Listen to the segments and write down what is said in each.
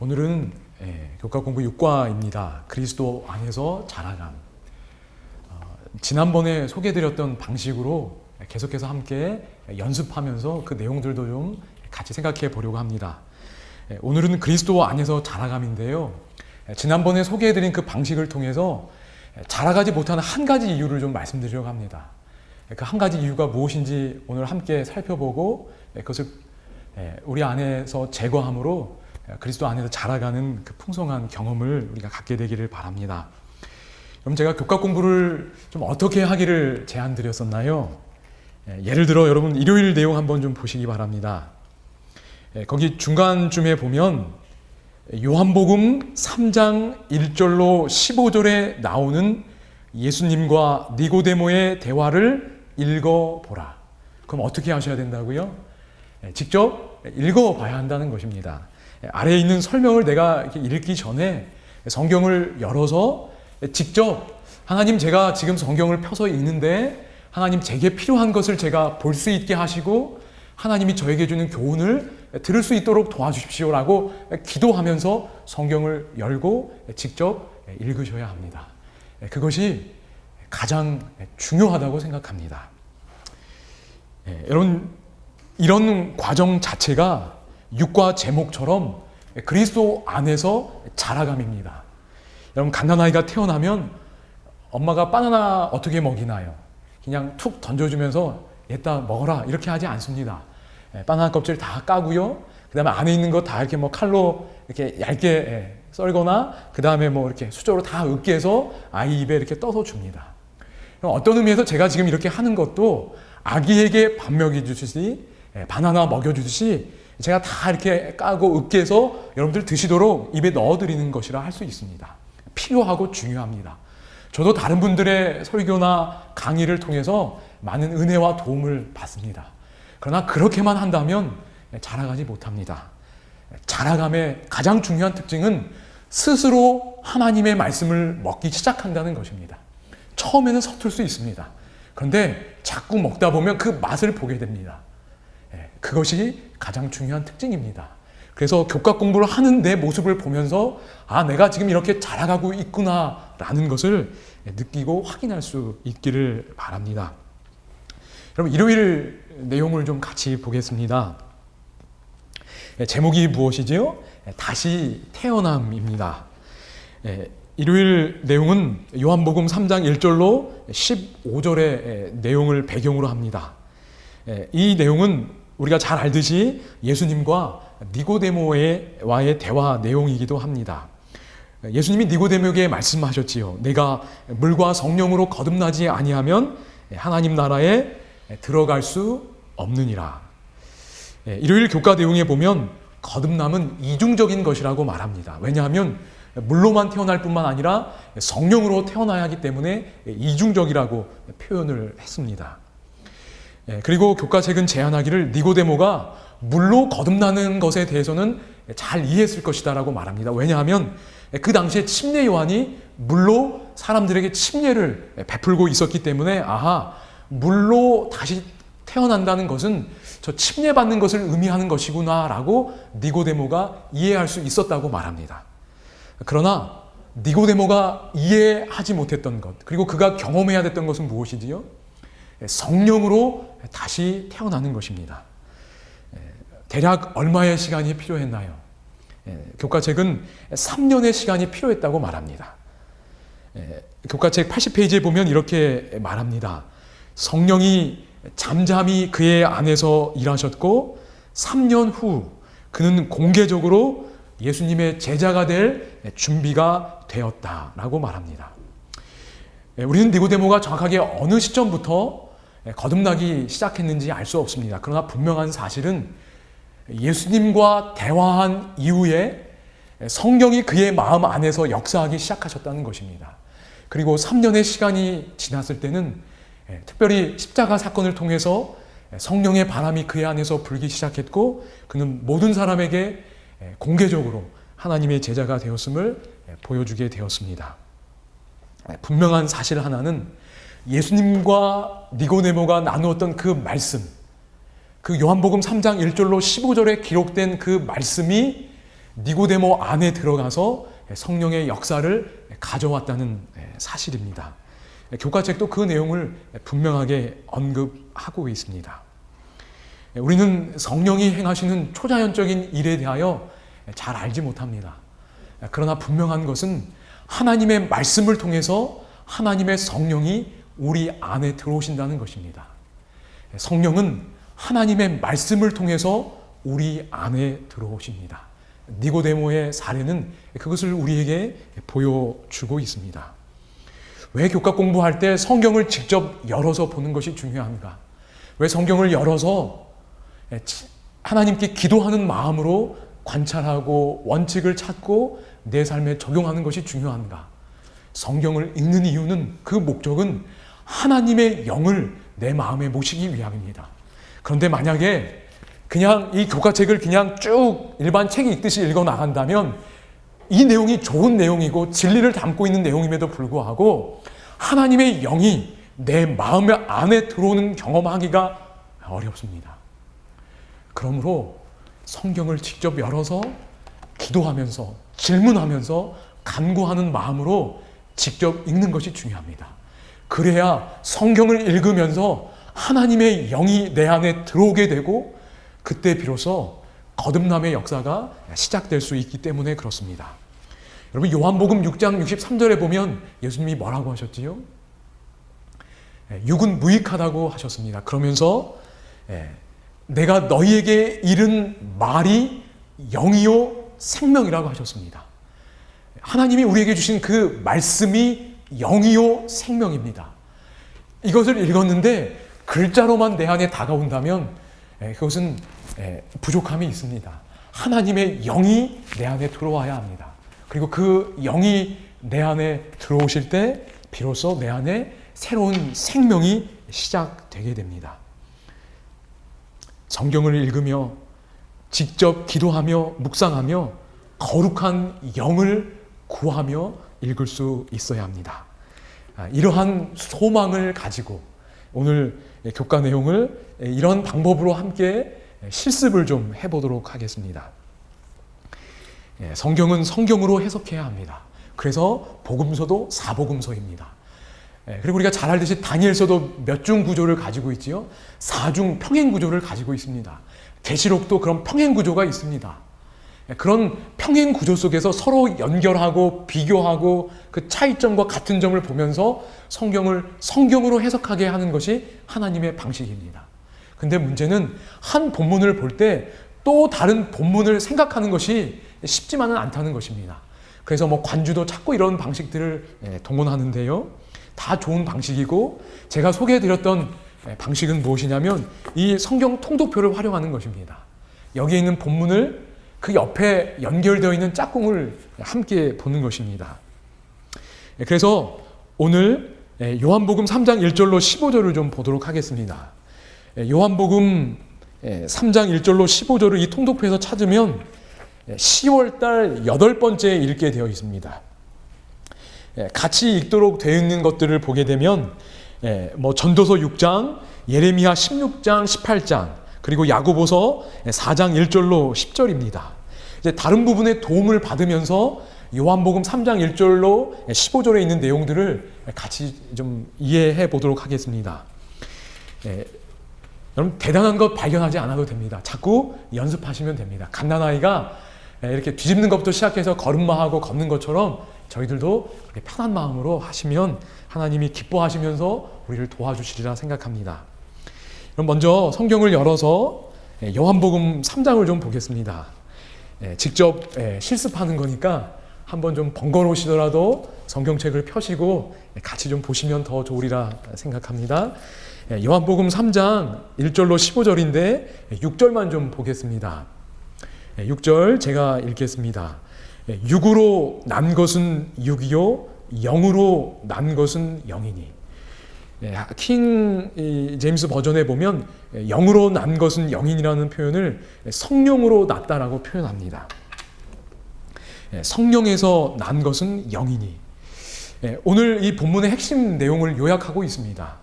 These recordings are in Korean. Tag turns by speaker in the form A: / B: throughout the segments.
A: 오늘은 교과 공부 6과입니다. 그리스도 안에서 자라감. 지난번에 소개해드렸던 방식으로 계속해서 함께 연습하면서 그 내용들도 좀 같이 생각해 보려고 합니다. 오늘은 그리스도 안에서 자라감인데요. 지난번에 소개해드린 그 방식을 통해서 자라가지 못하는 한 가지 이유를 좀 말씀드리려고 합니다. 그 한 가지 이유가 무엇인지 오늘 함께 살펴보고 그것을 우리 안에서 제거함으로 그리스도 안에서 자라가는 그 풍성한 경험을 우리가 갖게 되기를 바랍니다. 그럼 제가 교과 공부를 좀 어떻게 하기를 제안드렸었나요? 예를 들어 여러분 일요일 내용 한번 좀 보시기 바랍니다. 거기 중간쯤에 보면 요한복음 3장 1절로 15절에 나오는 예수님과 니고데모의 대화를 읽어보라. 그럼 어떻게 하셔야 된다고요? 직접 읽어봐야 한다는 것입니다. 아래에 있는 설명을 내가 이렇게 읽기 전에 성경을 열어서 직접 하나님, 제가 지금 성경을 펴서 읽는데 하나님, 제게 필요한 것을 제가 볼 수 있게 하시고 하나님이 저에게 주는 교훈을 들을 수 있도록 도와주십시오라고 기도하면서 성경을 열고 직접 읽으셔야 합니다. 그것이 가장 중요하다고 생각합니다. 여러분, 이런 과정 자체가 6과 제목처럼 그리스도 안에서 자라감입니다. 여러분, 갓난아이가 태어나면 엄마가 바나나 어떻게 먹이나요? 그냥 툭 던져주면서 얘따 먹어라 이렇게 하지 않습니다. 바나나 껍질 다 까고요. 그 다음에 안에 있는 거 다 이렇게 뭐 칼로 이렇게 얇게 썰거나 그 다음에 뭐 이렇게 수저로 다 으깨서 아이 입에 이렇게 떠서 줍니다. 어떤 의미에서 제가 지금 이렇게 하는 것도 아기에게 밥 먹여주듯이 바나나 먹여주듯이 제가 다 이렇게 까고 으깨서 여러분들 드시도록 입에 넣어드리는 것이라 할 수 있습니다. 필요하고 중요합니다. 저도 다른 분들의 설교나 강의를 통해서 많은 은혜와 도움을 받습니다. 그러나 그렇게만 한다면 자라가지 못합니다. 자라감의 가장 중요한 특징은 스스로 하나님의 말씀을 먹기 시작한다는 것입니다. 처음에는 서툴 수 있습니다. 그런데 자꾸 먹다 보면 그 맛을 보게 됩니다. 그것이 가장 중요한 특징입니다. 그래서 교과 공부를 하는 내 모습을 보면서 아, 내가 지금 이렇게 자라가고 있구나 라는 것을 느끼고 확인할 수 있기를 바랍니다. 여러분, 일요일 내용을 좀 같이 보겠습니다. 제목이 무엇이지요? 다시 태어남입니다. 일요일 내용은 요한복음 3장 1절로 15절의 내용을 배경으로 합니다. 이 내용은 우리가 잘 알듯이 예수님과 니고데모와의 대화 내용이기도 합니다. 예수님이 니고데모에게 말씀하셨지요. 내가 물과 성령으로 거듭나지 아니하면 하나님 나라에 들어갈 수 없느니라. 일요일 교과 내용에 보면 거듭남은 이중적인 것이라고 말합니다. 왜냐하면 물로만 태어날 뿐만 아니라 성령으로 태어나야 하기 때문에 이중적이라고 표현을 했습니다. 그리고 교과책은 제안하기를 니고데모가 물로 거듭나는 것에 대해서는 잘 이해했을 것이다 라고 말합니다. 왜냐하면 그 당시에 침례 요한이 물로 사람들에게 침례를 베풀고 있었기 때문에 아하, 물로 다시 태어난다는 것은 저 침례받는 것을 의미하는 것이구나 라고 니고데모가 이해할 수 있었다고 말합니다. 그러나 니고데모가 이해하지 못했던 것, 그리고 그가 경험해야 됐던 것은 무엇이지요? 성령으로 다시 태어나는 것입니다. 대략 얼마의 시간이 필요했나요? 교과책은 3년의 시간이 필요했다고 말합니다. 교과책 80페이지에 보면 이렇게 말합니다. 성령이 잠잠히 그의 안에서 일하셨고 3년 후 그는 공개적으로 예수님의 제자가 될 준비가 되었다라고 말합니다. 우리는 니고데모가 정확하게 어느 시점부터 거듭나기 시작했는지 알 수 없습니다. 그러나 분명한 사실은 예수님과 대화한 이후에 성령이 그의 마음 안에서 역사하기 시작하셨다는 것입니다. 그리고 3년의 시간이 지났을 때는 특별히 십자가 사건을 통해서 성령의 바람이 그의 안에서 불기 시작했고 그는 모든 사람에게 공개적으로 하나님의 제자가 되었음을 보여주게 되었습니다. 분명한 사실 하나는 예수님과 니고데모가 나누었던 그 말씀, 그 요한복음 3장 1절로 15절에 기록된 그 말씀이 니고데모 안에 들어가서 성령의 역사를 가져왔다는 사실입니다. 교과책도 그 내용을 분명하게 언급하고 있습니다. 우리는 성령이 행하시는 초자연적인 일에 대하여 잘 알지 못합니다. 그러나 분명한 것은 하나님의 말씀을 통해서 하나님의 성령이 우리 안에 들어오신다는 것입니다. 성령은 하나님의 말씀을 통해서 우리 안에 들어오십니다. 니고데모의 사례는 그것을 우리에게 보여주고 있습니다. 왜 교과 공부할 때 성경을 직접 열어서 보는 것이 중요한가? 왜 성경을 열어서 하나님께 기도하는 마음으로 관찰하고 원칙을 찾고 내 삶에 적용하는 것이 중요한가? 성경을 읽는 이유는, 그 목적은 하나님의 영을 내 마음에 모시기 위함입니다. 그런데 만약에 그냥 이 교과책을 그냥 쭉 일반 책 읽듯이 읽어 나간다면 이 내용이 좋은 내용이고 진리를 담고 있는 내용임에도 불구하고 하나님의 영이 내 마음 안에 들어오는 경험하기가 어렵습니다. 그러므로 성경을 직접 열어서 기도하면서 질문하면서 간구하는 마음으로 직접 읽는 것이 중요합니다. 그래야 성경을 읽으면서 하나님의 영이 내 안에 들어오게 되고 그때 비로소 거듭남의 역사가 시작될 수 있기 때문에 그렇습니다. 여러분, 요한복음 6장 63절에 보면 예수님이 뭐라고 하셨지요? 육은 무익하다고 하셨습니다. 그러면서 내가 너희에게 이른 말이 영이요 생명이라고 하셨습니다. 하나님이 우리에게 주신 그 말씀이 영이요 생명입니다. 이것을 읽었는데 글자로만 내 안에 다가온다면 그것은 부족함이 있습니다. 하나님의 영이 내 안에 들어와야 합니다. 그리고 그 영이 내 안에 들어오실 때 비로소 내 안에 새로운 생명이 시작되게 됩니다. 성경을 읽으며 직접 기도하며 묵상하며 거룩한 영을 구하며 읽을 수 있어야 합니다. 이러한 소망을 가지고 오늘 교과 내용을 이런 방법으로 함께 실습을 좀 해보도록 하겠습니다. 성경은 성경으로 해석해야 합니다. 그래서 복음서도 사복음서입니다. 그리고 우리가 잘 알듯이 다니엘서도 몇 중 구조를 가지고 있지요. 4중 평행 구조를 가지고 있습니다. 계시록도 그런 평행 구조가 있습니다. 그런 평행 구조 속에서 서로 연결하고 비교하고 그 차이점과 같은 점을 보면서 성경을 성경으로 해석하게 하는 것이 하나님의 방식입니다. 근데 문제는 한 본문을 볼 때 또 다른 본문을 생각하는 것이 쉽지만은 않다는 것입니다. 그래서 관주도 찾고 이런 방식들을 동원하는데요. 다 좋은 방식이고 제가 소개해드렸던 방식은 무엇이냐면 이 성경 통독표를 활용하는 것입니다. 여기에 있는 본문을 그 옆에 연결되어 있는 짝꿍을 함께 보는 것입니다. 그래서 오늘 요한복음 3장 1절로 15절을 좀 보도록 하겠습니다. 요한복음 3장 1절로 15절을 이 통독표에서 찾으면 10월달 8번째 읽게 되어 있습니다. 같이 읽도록 되어 있는 것들을 보게 되면 전도서 6장, 예레미야 16장, 18장, 그리고 야고보서 4장 1절로 10절입니다. 이제 다른 부분의 도움을 받으면서 요한복음 3장 1절로 15절에 있는 내용들을 같이 좀 이해해 보도록 하겠습니다. 여러분, 대단한 것 발견하지 않아도 됩니다. 자꾸 연습하시면 됩니다. 갓난아이가 이렇게 뒤집는 것부터 시작해서 걸음마하고 걷는 것처럼 저희들도 편한 마음으로 하시면 하나님이 기뻐하시면서 우리를 도와주시리라 생각합니다. 그럼 먼저 성경을 열어서 요한복음 3장을 좀 보겠습니다. 직접 실습하는 거니까 한번 좀 번거로우시더라도 성경책을 펴시고 같이 좀 보시면 더 좋으리라 생각합니다. 요한복음 3장 1절로 15절인데 6절만 좀 보겠습니다. 6절 제가 읽겠습니다. 육으로 난 것은 육이요 영으로 난 것은 영이니. 킹 제임스 버전에 보면 영으로 난 것은 영인이라는 표현을 성령으로 났다라고 표현합니다. 성령에서 난 것은 영이니. 오늘 이 본문의 핵심 내용을 요약하고 있습니다.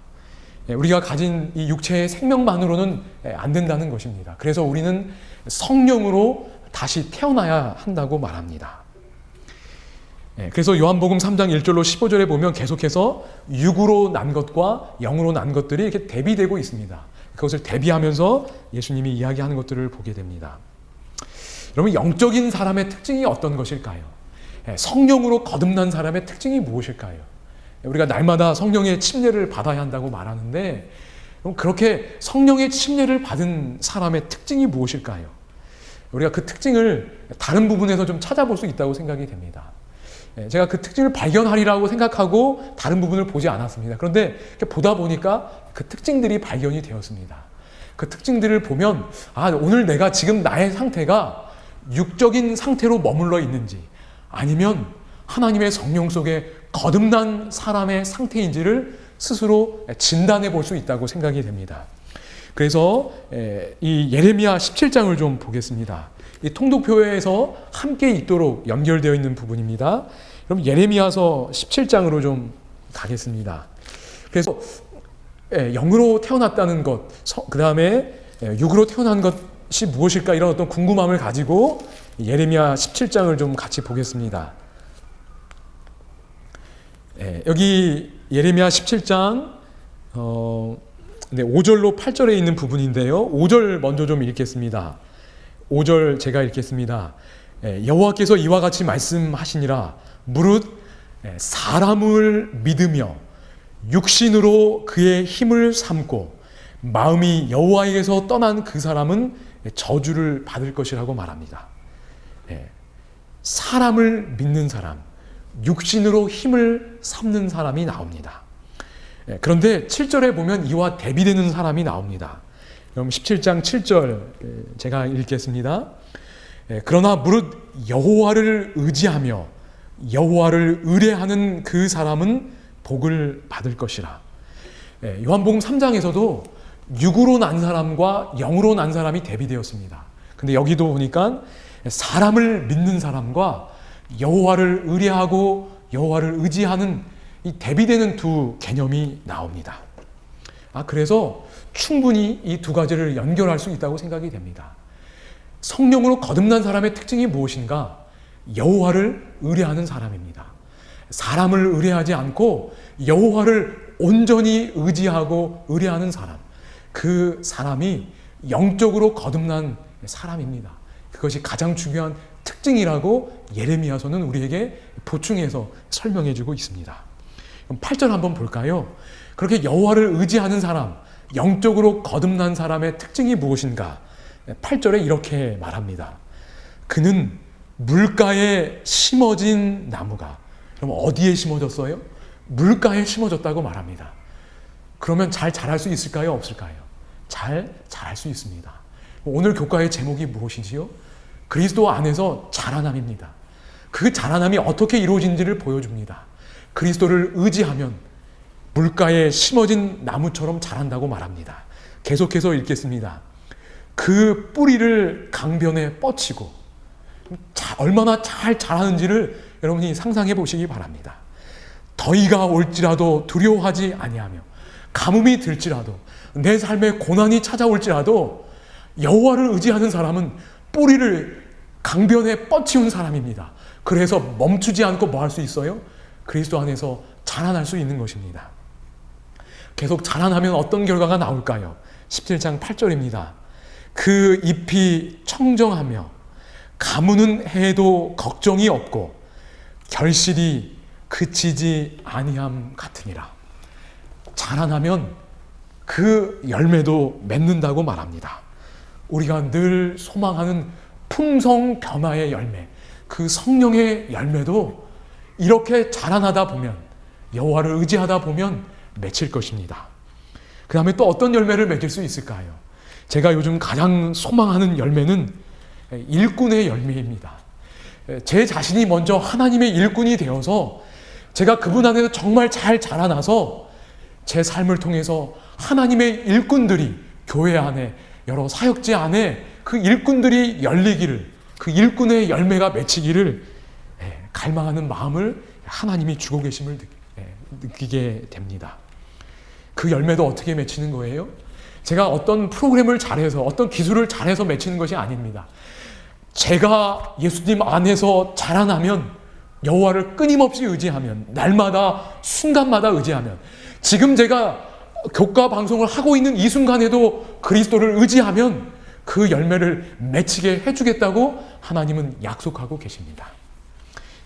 A: 우리가 가진 이 육체의 생명만으로는 안 된다는 것입니다. 그래서 우리는 성령으로 다시 태어나야 한다고 말합니다. 그래서 요한복음 3장 1절로 15절에 보면 계속해서 육으로 난 것과 영으로 난 것들이 이렇게 대비되고 있습니다. 그것을 대비하면서 예수님이 이야기하는 것들을 보게 됩니다. 여러분, 영적인 사람의 특징이 어떤 것일까요? 성령으로 거듭난 사람의 특징이 무엇일까요? 우리가 날마다 성령의 침례를 받아야 한다고 말하는데, 그럼 그렇게 성령의 침례를 받은 사람의 특징이 무엇일까요? 우리가 그 특징을 다른 부분에서 좀 찾아볼 수 있다고 생각이 됩니다. 제가 그 특징을 발견하리라고 생각하고 다른 부분을 보지 않았습니다. 그런데 보다 보니까 그 특징들이 발견이 되었습니다. 그 특징들을 보면, 오늘 내가 지금 나의 상태가 육적인 상태로 머물러 있는지, 아니면 하나님의 성령 속에 거듭난 사람의 상태인지를 스스로 진단해 볼 수 있다고 생각이 됩니다. 그래서 이 예레미야 17장을 좀 보겠습니다. 이 통독표에서 함께 있도록 연결되어 있는 부분입니다. 그럼 예레미야서 17장으로 좀 가겠습니다. 그래서 영으로 태어났다는 것, 그 다음에 육으로 태어난 것이 무엇일까, 이런 어떤 궁금함을 가지고 예레미야 17장을 좀 같이 보겠습니다. 여기 예레미야 17장 5절로 8절에 있는 부분인데요. 5절 먼저 좀 읽겠습니다. 5절 제가 읽겠습니다. 여호와께서 이와 같이 말씀하시니라. 무릇 사람을 믿으며 육신으로 그의 힘을 삼고 마음이 여호와에게서 떠난 그 사람은 저주를 받을 것이라고 말합니다. 사람을 믿는 사람, 육신으로 힘을 삼는 사람이 나옵니다. 그런데 7절에 보면 이와 대비되는 사람이 나옵니다. 그럼 17장 7절 제가 읽겠습니다. 그러나 무릇 여호와를 의지하며 여호와를 의뢰하는 그 사람은 복을 받을 것이라. 요한복음 3장에서도 육으로 난 사람과 영으로 난 사람이 대비되었습니다. 근데 여기도 보니까 사람을 믿는 사람과 여호와를 의뢰하고 여호와를 의지하는 이 대비되는 두 개념이 나옵니다. 그래서 충분히 이 두 가지를 연결할 수 있다고 생각이 됩니다. 성령으로 거듭난 사람의 특징이 무엇인가? 여호와를 의뢰하는 사람입니다. 사람을 의뢰하지 않고 여호와를 온전히 의지하고 의뢰하는 사람, 그 사람이 영적으로 거듭난 사람입니다. 그것이 가장 중요한 특징이라고 예레미야서는 우리에게 보충해서 설명해 주고 있습니다. 그럼 8절 한번 볼까요? 그렇게 여호와를 의지하는 사람, 영적으로 거듭난 사람의 특징이 무엇인가? 8절에 이렇게 말합니다. 그는 물가에 심어진 나무가. 그럼 어디에 심어졌어요? 물가에 심어졌다고 말합니다. 그러면 잘 자랄 수 있을까요? 없을까요? 잘 자랄 수 있습니다. 오늘 교과의 제목이 무엇이지요? 그리스도 안에서 자라남입니다. 그 자라남이 어떻게 이루어진지를 보여줍니다. 그리스도를 의지하면 물가에 심어진 나무처럼 자란다고 말합니다. 계속해서 읽겠습니다. 그 뿌리를 강변에 뻗치고, 얼마나 잘 자라는지를 여러분이 상상해 보시기 바랍니다. 더위가 올지라도 두려워하지 아니하며 가뭄이 들지라도 내 삶에 고난이 찾아올지라도 여호와를 의지하는 사람은 뿌리를 강변에 뻗치운 사람입니다. 그래서 멈추지 않고 뭐 할 수 있어요? 그리스도 안에서 자라날 수 있는 것입니다. 계속 자라나면 어떤 결과가 나올까요? 17장 8절입니다. 그 잎이 청정하며 가무는 해도 걱정이 없고 결실이 그치지 아니함 같으니라. 자라나면 그 열매도 맺는다고 말합니다. 우리가 늘 소망하는 풍성 변화의 열매, 그 성령의 열매도 이렇게 자라나다 보면, 여호와를 의지하다 보면 맺힐 것입니다. 그 다음에 또 어떤 열매를 맺을 수 있을까요? 제가 요즘 가장 소망하는 열매는 일꾼의 열매입니다. 제 자신이 먼저 하나님의 일꾼이 되어서 제가 그분 안에서 정말 잘 자라나서 제 삶을 통해서 하나님의 일꾼들이 교회 안에, 여러 사역지 안에 그 일꾼들이 열리기를, 그 일꾼의 열매가 맺히기를 갈망하는 마음을 하나님이 주고 계심을 느끼게 됩니다. 그 열매도 어떻게 맺히는 거예요? 제가 어떤 프로그램을 잘해서, 어떤 기술을 잘해서 맺히는 것이 아닙니다. 제가 예수님 안에서 자라나면, 여호와를 끊임없이 의지하면, 날마다 순간마다 의지하면, 지금 제가 교과 방송을 하고 있는 이 순간에도 그리스도를 의지하면 그 열매를 맺히게 해주겠다고 하나님은 약속하고 계십니다.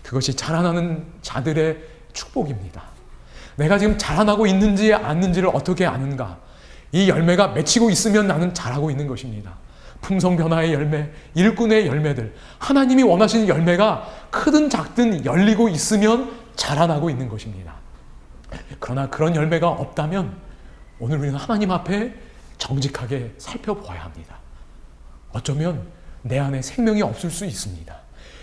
A: 그것이 자라나는 자들의 축복입니다. 내가 지금 자라나고 있는지 않는지를 어떻게 아는가? 이 열매가 맺히고 있으면 나는 자라고 있는 것입니다. 품성변화의 열매, 일꾼의 열매들, 하나님이 원하시는 열매가 크든 작든 열리고 있으면 자라나고 있는 것입니다. 그러나 그런 열매가 없다면 오늘 우리는 하나님 앞에 정직하게 살펴보아야 합니다. 어쩌면 내 안에 생명이 없을 수 있습니다.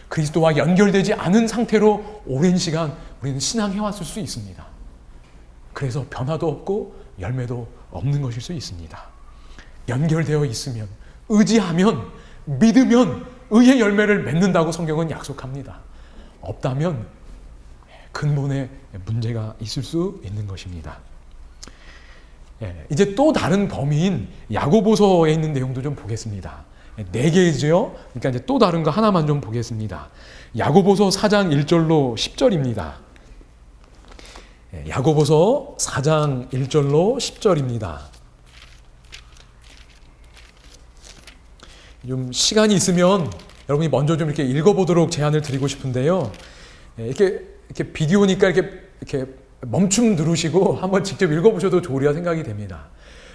A: 그리스도와 연결되지 않은 상태로 오랜 시간 우리는 신앙해왔을 수 있습니다. 그래서 변화도 없고 열매도 없는 것일 수 있습니다. 연결되어 있으면, 의지하면, 믿으면 의의 열매를 맺는다고 성경은 약속합니다. 없다면 근본의 문제가 있을 수 있는 것입니다. 이제 또 다른 범위인 야고보서에 있는 내용도 좀 보겠습니다. 4개죠. 그러니까 이제 또 다른 거 하나만 좀 보겠습니다. 야고보서 4장 1절로 10절입니다. 야고보서 4장 1절로 10절입니다. 좀 시간이 있으면 여러분이 먼저 좀 이렇게 읽어보도록 제안을 드리고 싶은데요. 이렇게 비디오니까 이렇게 멈춤 누르시고 한번 직접 읽어보셔도 좋으리라 생각이 됩니다.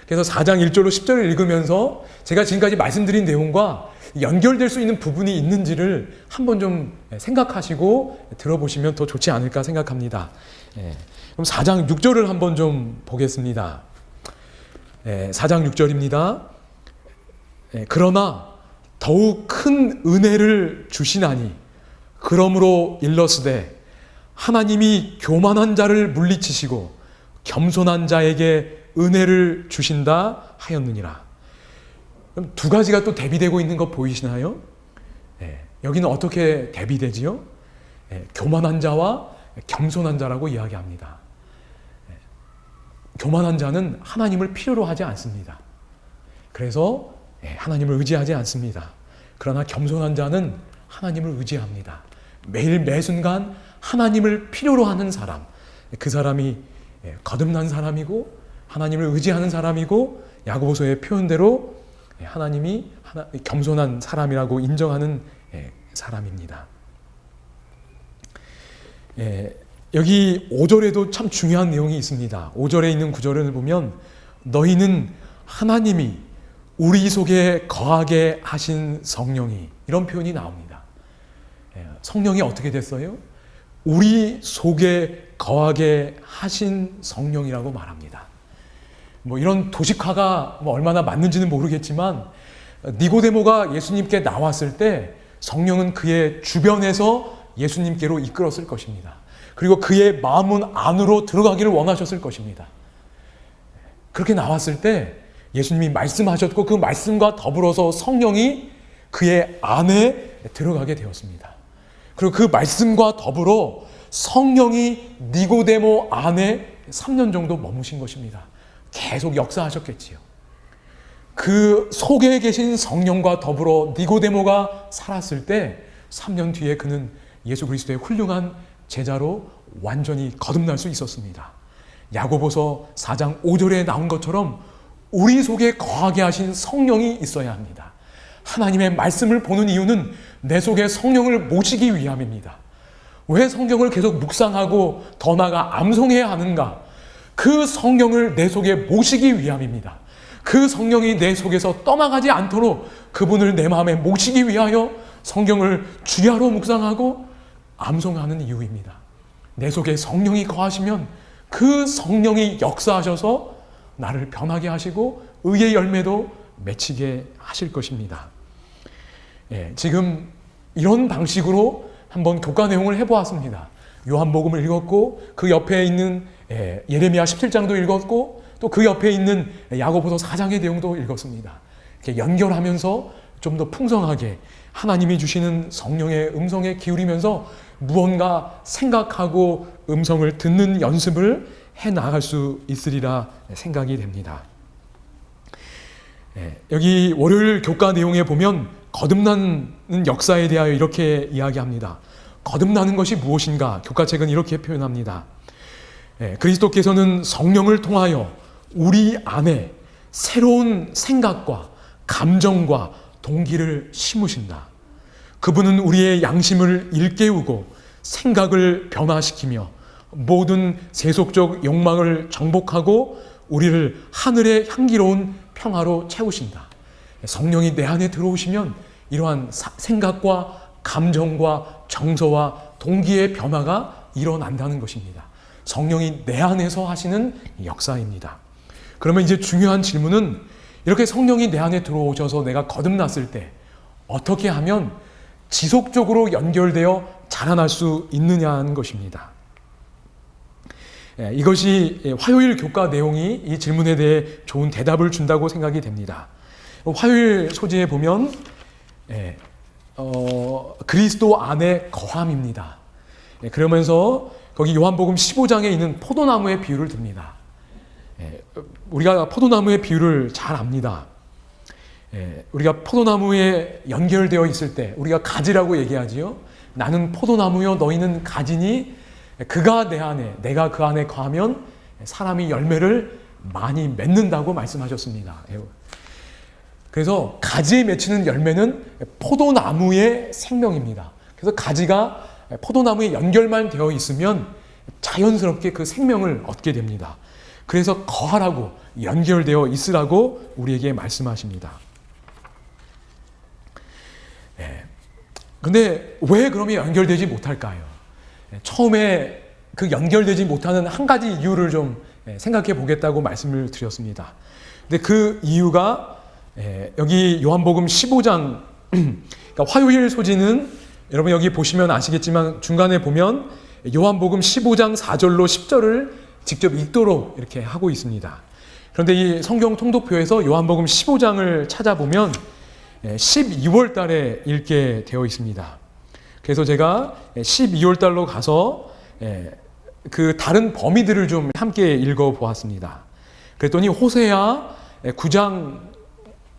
A: 그래서 4장 1절로 10절을 읽으면서 제가 지금까지 말씀드린 내용과 연결될 수 있는 부분이 있는지를 한번 좀 생각하시고 들어보시면 더 좋지 않을까 생각합니다. 그럼 4장 6절을 한번 좀 보겠습니다. 4장 6절입니다. 그러나 더욱 큰 은혜를 주시나니 그러므로 일러스되 하나님이 교만한 자를 물리치시고 겸손한 자에게 은혜를 주신다 하였느니라. 그럼 두 가지가 또 대비되고 있는 거 보이시나요? 여기는 어떻게 대비되지요? 교만한 자와 겸손한 자라고 이야기합니다. 교만한 자는 하나님을 필요로 하지 않습니다. 그래서 하나님을 의지하지 않습니다. 그러나 겸손한 자는 하나님을 의지합니다. 매일 매순간 하나님을 필요로 하는 사람, 그 사람이 거듭난 사람이고 하나님을 의지하는 사람이고 야고보서의 표현대로 하나님이 겸손한 사람이라고 인정하는 사람입니다. 여기 5절에도 참 중요한 내용이 있습니다. 5절에 있는 구절을 보면 너희는 하나님이 우리 속에 거하게 하신 성령이, 이런 표현이 나옵니다. 성령이 어떻게 됐어요? 우리 속에 거하게 하신 성령이라고 말합니다. 이런 도식화가 얼마나 맞는지는 모르겠지만 니고데모가 예수님께 나왔을 때 성령은 그의 주변에서 예수님께로 이끌었을 것입니다. 그리고 그의 마음은 안으로 들어가기를 원하셨을 것입니다. 그렇게 나왔을 때 예수님이 말씀하셨고 그 말씀과 더불어서 성령이 그의 안에 들어가게 되었습니다. 그리고 그 말씀과 더불어 성령이 니고데모 안에 3년 정도 머무신 것입니다. 계속 역사하셨겠지요. 그 속에 계신 성령과 더불어 니고데모가 살았을 때 3년 뒤에 그는 예수 그리스도의 훌륭한 제자로 완전히 거듭날 수 있었습니다. 야고보서 4장 5절에 나온 것처럼 우리 속에 거하게 하신 성령이 있어야 합니다. 하나님의 말씀을 보는 이유는 내 속에 성령을 모시기 위함입니다. 왜 성경을 계속 묵상하고 더 나아가 암송해야 하는가? 그 성령을 내 속에 모시기 위함입니다. 그 성령이 내 속에서 떠나가지 않도록 그분을 내 마음에 모시기 위하여 성경을 주야로 묵상하고 암송하는 이유입니다. 내 속에 성령이 거하시면 그 성령이 역사하셔서 나를 변하게 하시고 의의 열매도 맺히게 하실 것입니다. 지금 이런 방식으로 한번 교과 내용을 해보았습니다. 요한복음을 읽었고 그 옆에 있는 예레미야 17장도 읽었고 또 그 옆에 있는 야고보서 4장의 내용도 읽었습니다. 이렇게 연결하면서 좀 더 풍성하게 하나님이 주시는 성령의 음성에 기울이면서 무언가 생각하고 음성을 듣는 연습을 해 나갈 수 있으리라 생각이 됩니다. 여기 월요일 교과 내용에 보면 거듭나는 역사에 대하여 이렇게 이야기합니다. 거듭나는 것이 무엇인가? 교과책은 이렇게 표현합니다. 그리스도께서는 성령을 통하여 우리 안에 새로운 생각과 감정과 동기를 심으신다. 그분은 우리의 양심을 일깨우고 생각을 변화시키며 모든 세속적 욕망을 정복하고 우리를 하늘의 향기로운 평화로 채우신다. 성령이 내 안에 들어오시면 이러한 생각과 감정과 정서와 동기의 변화가 일어난다는 것입니다. 성령이 내 안에서 하시는 역사입니다. 그러면 이제 중요한 질문은 이렇게 성령이 내 안에 들어오셔서 내가 거듭났을 때 어떻게 하면 지속적으로 연결되어 자라날 수 있느냐는 것입니다. 이것이 화요일 교과 내용이 이 질문에 대해 좋은 대답을 준다고 생각이 됩니다. 화요일 소지에 보면 그리스도 안에 거함입니다. 그러면서 거기 요한복음 15장에 있는 포도나무의 비유를 듭니다. 우리가 포도나무의 비유를 잘 압니다. 우리가 포도나무에 연결되어 있을 때 우리가 가지라고 얘기하지요. 나는 포도나무요 너희는 가지니 그가 내 안에 내가 그 안에 거하면 사람이 열매를 많이 맺는다고 말씀하셨습니다. 그래서 가지에 맺히는 열매는 포도나무의 생명입니다. 그래서 가지가 포도나무에 연결만 되어 있으면 자연스럽게 그 생명을 얻게 됩니다. 그래서 거하라고 연결되어 있으라고 우리에게 말씀하십니다. 근데 왜 그러면 연결되지 못할까요? 처음에 그 연결되지 못하는 한 가지 이유를 좀 생각해 보겠다고 말씀을 드렸습니다. 근데 그 이유가 여기 요한복음 15장 그러니까 화요일 소지는 여러분 여기 보시면 아시겠지만 중간에 보면 요한복음 15장 4절로 10절을 직접 읽도록 이렇게 하고 있습니다. 그런데 이 성경 통독표에서 요한복음 15장을 찾아보면 12월 달에 읽게 되어 있습니다. 그래서 제가 12월 달로 가서 그 다른 범위들을 좀 함께 읽어보았습니다. 그랬더니 호세아 9장으로부터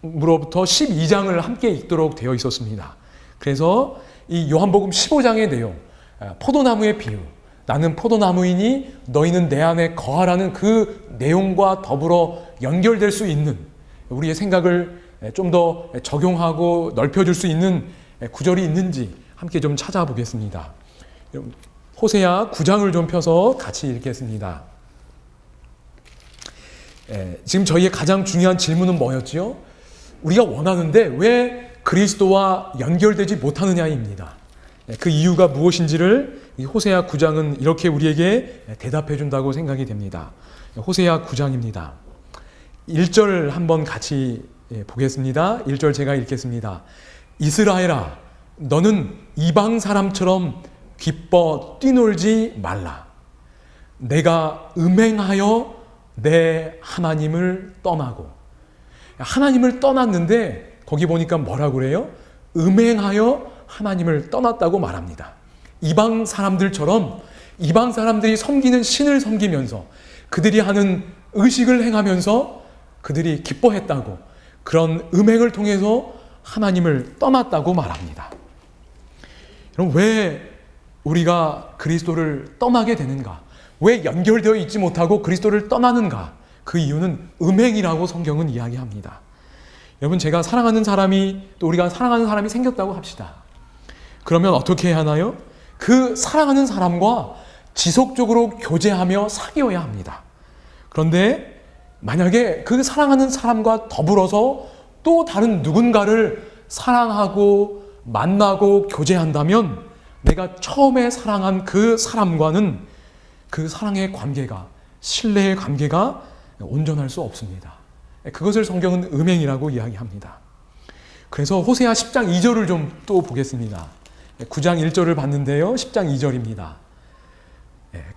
A: 12장을 함께 읽도록 되어 있었습니다. 그래서 이 요한복음 15장의 내용, 포도나무의 비유, 나는 포도나무이니 너희는 내 안에 거하라는 그 내용과 더불어 연결될 수 있는 우리의 생각을 좀 더 적용하고 넓혀줄 수 있는 구절이 있는지 함께 좀 찾아보겠습니다. 호세아 9장을 좀 펴서 같이 읽겠습니다. 지금 저희의 가장 중요한 질문은 뭐였지요? 우리가 원하는데 왜 그리스도와 연결되지 못하느냐입니다. 그 이유가 무엇인지를 이 호세아 9장은 이렇게 우리에게 대답해 준다고 생각이 됩니다. 호세아 9장입니다. 1절 한번 같이 보겠습니다. 1절 제가 읽겠습니다. 이스라엘아, 너는 이방 사람처럼 기뻐 뛰놀지 말라. 내가 음행하여 내 하나님을 떠나고. 하나님을 떠났는데 거기 보니까 뭐라고 그래요? 음행하여 하나님을 떠났다고 말합니다. 이방 사람들처럼 이방 사람들이 섬기는 신을 섬기면서 그들이 하는 의식을 행하면서 그들이 기뻐했다고 그런 음행을 통해서 하나님을 떠났다고 말합니다. 그럼 왜 우리가 그리스도를 떠나게 되는가? 왜 연결되어 있지 못하고 그리스도를 떠나는가? 그 이유는 음행이라고 성경은 이야기합니다. 여러분, 제가 사랑하는 사람이 또 우리가 사랑하는 사람이 생겼다고 합시다. 그러면 어떻게 해야 하나요? 그 사랑하는 사람과 지속적으로 교제하며 사귀어야 합니다. 그런데 만약에 그 사랑하는 사람과 더불어서 또 다른 누군가를 사랑하고 만나고 교제한다면 내가 처음에 사랑한 그 사람과는 그 사랑의 관계가, 신뢰의 관계가 온전할 수 없습니다. 그것을 성경은 음행이라고 이야기합니다. 그래서 호세아 10장 2절을 좀 또 보겠습니다. 9장 1절을 봤는데요. 10장 2절입니다.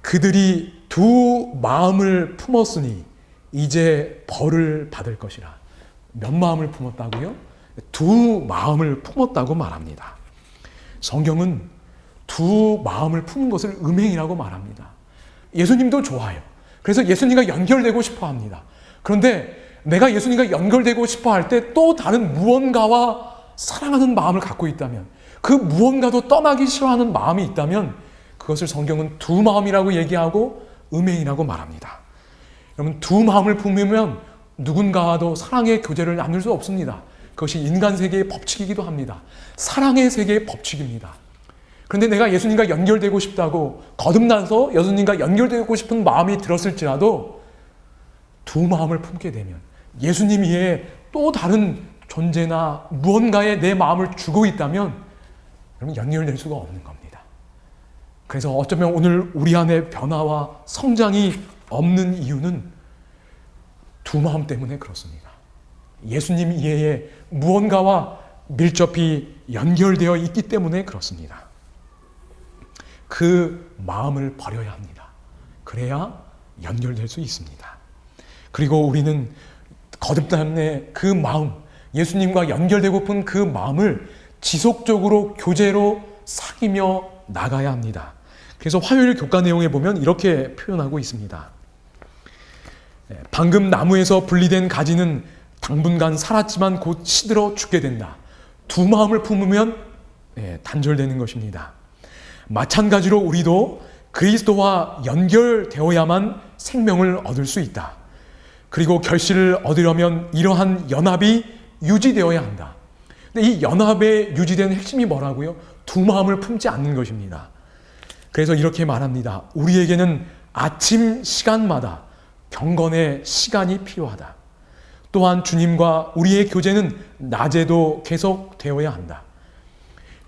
A: 그들이 두 마음을 품었으니 이제 벌을 받을 것이라. 몇 마음을 품었다고요? 두 마음을 품었다고 말합니다. 성경은 두 마음을 품은 것을 음행이라고 말합니다. 예수님도 좋아요. 그래서 예수님과 연결되고 싶어 합니다. 그런데 내가 예수님과 연결되고 싶어 할 때 또 다른 무언가와 사랑하는 마음을 갖고 있다면, 그 무언가도 떠나기 싫어하는 마음이 있다면 그것을 성경은 두 마음이라고 얘기하고 음행이라고 말합니다. 여러분, 두 마음을 품으면 누군가와도 사랑의 교제를 나눌 수 없습니다. 그것이 인간 세계의 법칙이기도 합니다. 사랑의 세계의 법칙입니다. 그런데 내가 예수님과 연결되고 싶다고 거듭나서 예수님과 연결되고 싶은 마음이 들었을지라도 두 마음을 품게 되면 예수님 이외에 또 다른 존재나 무언가에 내 마음을 주고 있다면 여러분, 연결될 수가 없는 겁니다. 그래서 어쩌면 오늘 우리 안에 변화와 성장이 없는 이유는 두 마음 때문에 그렇습니다. 예수님 이외에 무언가와 밀접히 연결되어 있기 때문에 그렇습니다. 그 마음을 버려야 합니다. 그래야 연결될 수 있습니다. 그리고 우리는 거듭남의 그 마음, 예수님과 연결되고픈 그 마음을 지속적으로 교제로 사귀며 나가야 합니다. 그래서 화요일 교과 내용에 보면 이렇게 표현하고 있습니다. 방금 나무에서 분리된 가지는 당분간 살았지만 곧 시들어 죽게 된다. 두 마음을 품으면 단절되는 것입니다. 마찬가지로 우리도 그리스도와 연결되어야만 생명을 얻을 수 있다. 그리고 결실을 얻으려면 이러한 연합이 유지되어야 한다. 근데 이 연합에 유지되는 핵심이 뭐라고요? 두 마음을 품지 않는 것입니다. 그래서 이렇게 말합니다. 우리에게는 아침 시간마다 경건의 시간이 필요하다. 또한 주님과 우리의 교제는 낮에도 계속되어야 한다.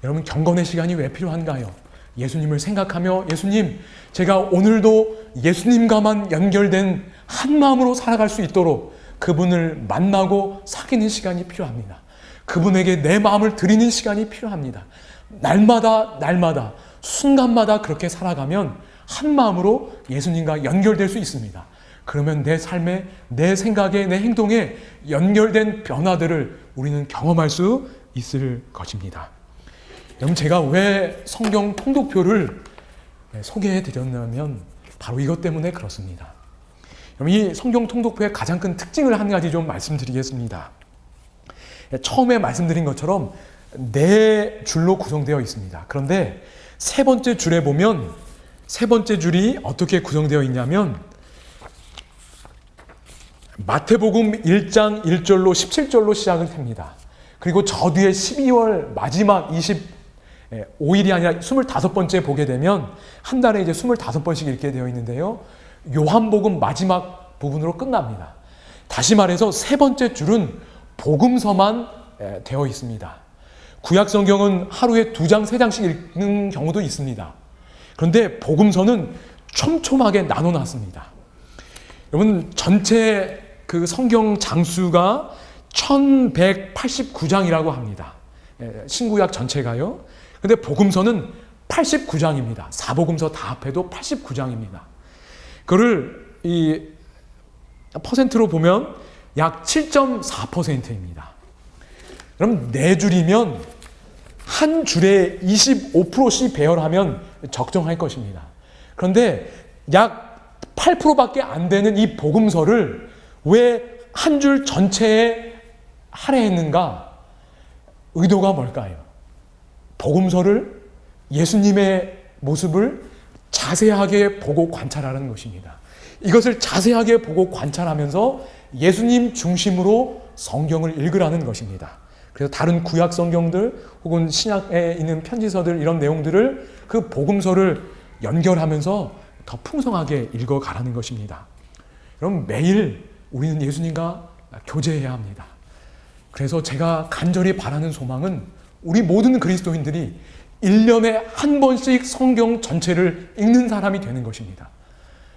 A: 여러분, 경건의 시간이 왜 필요한가요? 예수님을 생각하며, 예수님, 제가 오늘도 예수님과만 연결된 한 마음으로 살아갈 수 있도록 그분을 만나고 사귀는 시간이 필요합니다. 그분에게 내 마음을 드리는 시간이 필요합니다. 날마다 순간마다 그렇게 살아가면 한 마음으로 예수님과 연결될 수 있습니다. 그러면 내 삶에, 내 생각에, 내 행동에 연결된 변화들을 우리는 경험할 수 있을 것입니다. 여러분, 제가 왜 성경 통독표를 소개해 드렸냐면 바로 이것 때문에 그렇습니다. 여러분, 이 성경 통독표의 가장 큰 특징을 한 가지 좀 말씀드리겠습니다. 처음에 말씀드린 것처럼 네 줄로 구성되어 있습니다. 그런데 세 번째 줄에 보면 세 번째 줄이 어떻게 구성되어 있냐면 마태복음 1장 1절로 17절로 시작을 합니다. 그리고 저 뒤에 12월 마지막 25일이 아니라 25번째 보게 되면 한 달에 이제 25번씩 읽게 되어 있는데요. 요한복음 마지막 부분으로 끝납니다. 다시 말해서 세 번째 줄은 복음서만 되어 있습니다. 구약 성경은 하루에 2장, 3장씩 읽는 경우도 있습니다. 그런데 복음서는 촘촘하게 나눠놨습니다. 여러분, 전체 그 성경 장수가 1189장이라고 합니다. 신구약 전체가요. 근데 복음서는 89장입니다. 사복음서 다 합해도 89장입니다. 그거를 이 퍼센트로 보면 약 7.4%입니다. 그럼 네 줄이면 한 줄에 25%씩 배열하면 적정할 것입니다. 그런데 약 8%밖에 안 되는 이 복음서를 왜 한 줄 전체에 할애했는가? 의도가 뭘까요? 복음서를, 예수님의 모습을 자세하게 보고 관찰하는 것입니다. 이것을 자세하게 보고 관찰하면서 예수님 중심으로 성경을 읽으라는 것입니다. 그래서 다른 구약 성경들 혹은 신약에 있는 편지서들, 이런 내용들을 그 복음서를 연결하면서 더 풍성하게 읽어가라는 것입니다. 여러분, 매일 우리는 예수님과 교제해야 합니다. 그래서 제가 간절히 바라는 소망은 우리 모든 그리스도인들이 1년에 한 번씩 성경 전체를 읽는 사람이 되는 것입니다.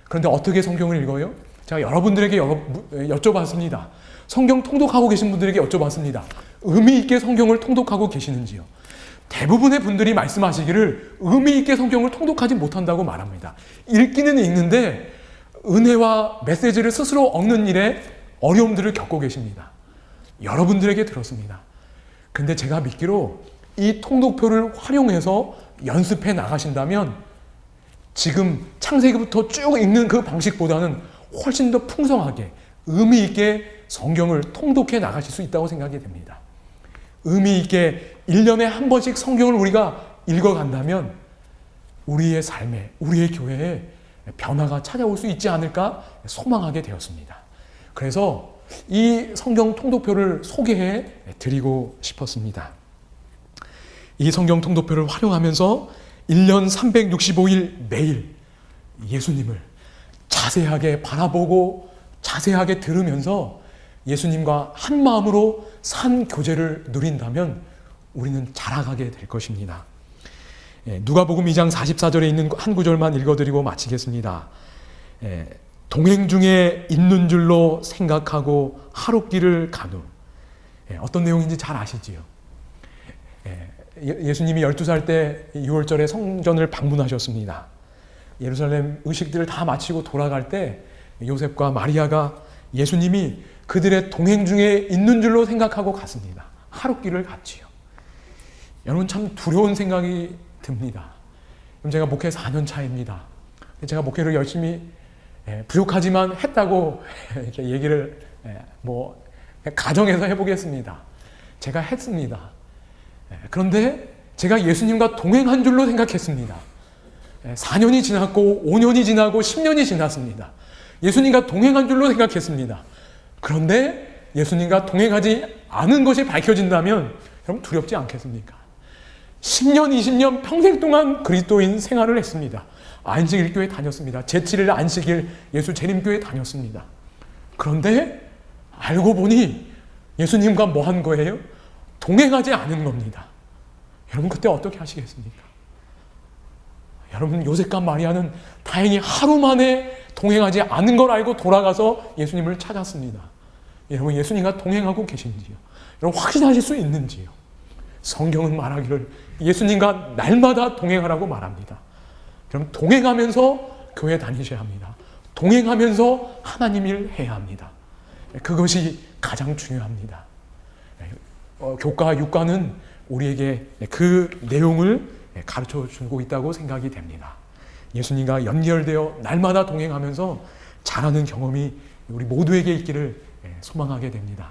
A: 그런데 어떻게 성경을 읽어요? 제가 여러분들에게 여쭤봤습니다. 성경 통독하고 계신 분들에게 여쭤봤습니다. 의미 있게 성경을 통독하고 계시는지요? 대부분의 분들이 말씀하시기를 의미 있게 성경을 통독하지 못한다고 말합니다. 읽기는 읽는데 은혜와 메시지를 스스로 얻는 일에 어려움들을 겪고 계십니다. 여러분들에게 들었습니다. 근데 제가 믿기로 이 통독표를 활용해서 연습해 나가신다면 지금 창세기부터 쭉 읽는 그 방식보다는 훨씬 더 풍성하게 의미 있게 성경을 통독해 나가실 수 있다고 생각이 됩니다. 의미 있게 1년에 한 번씩 성경을 우리가 읽어간다면 우리의 삶에, 우리의 교회에 변화가 찾아올 수 있지 않을까 소망하게 되었습니다. 그래서 이 성경 통독표를 소개해 드리고 싶었습니다. 이 성경 통독표를 활용하면서 1년 365일 매일 예수님을 자세하게 바라보고 자세하게 들으면서 예수님과 한 마음으로 산 교제를 누린다면 우리는 자라가게 될 것입니다. 누가복음 2장 44절에 있는 한 구절만 읽어드리고 마치겠습니다. 동행 중에 있는 줄로 생각하고 하루길을 가누. 어떤 내용인지 잘 아시지요? 예수님이 12살 때 6월절에 성전을 방문하셨습니다. 예루살렘 의식들을 다 마치고 돌아갈 때 요셉과 마리아가 예수님이 그들의 동행 중에 있는 줄로 생각하고 갔습니다. 하루길을 갔지요. 여러분, 참 두려운 생각이 듭니다. 제가 목회 4년 차입니다. 제가 목회를 열심히 부족하지만 했다고 이렇게 얘기를 가정에서 해보겠습니다. 제가 했습니다. 그런데 제가 예수님과 동행한 줄로 생각했습니다. 4년이 지났고 5년이 지나고 10년이 지났습니다. 예수님과 동행한 줄로 생각했습니다. 그런데 예수님과 동행하지 않은 것이 밝혀진다면 여러분 두렵지 않겠습니까? 10년, 20년 평생 동안 그리스도인 생활을 했습니다. 안식일교회 다녔습니다. 제7일 안식일 예수 재림교회 다녔습니다. 그런데 알고 보니 예수님과 뭐 한 거예요? 동행하지 않은 겁니다. 여러분 그때 어떻게 하시겠습니까? 여러분 요셉과 마리아는 다행히 하루 만에 동행하지 않은 걸 알고 돌아가서 예수님을 찾았습니다. 여러분 예수님과 동행하고 계신지요? 여러분 확신하실 수 있는지요? 성경은 말하기를 예수님과 날마다 동행하라고 말합니다. 그럼 동행하면서 교회 다니셔야 합니다. 동행하면서 하나님 일 해야 합니다. 그것이 가장 중요합니다. 교과, 육과는 우리에게 그 내용을 가르쳐 주고 있다고 생각이 됩니다. 예수님과 연결되어 날마다 동행하면서 자라는 경험이 우리 모두에게 있기를 소망하게 됩니다.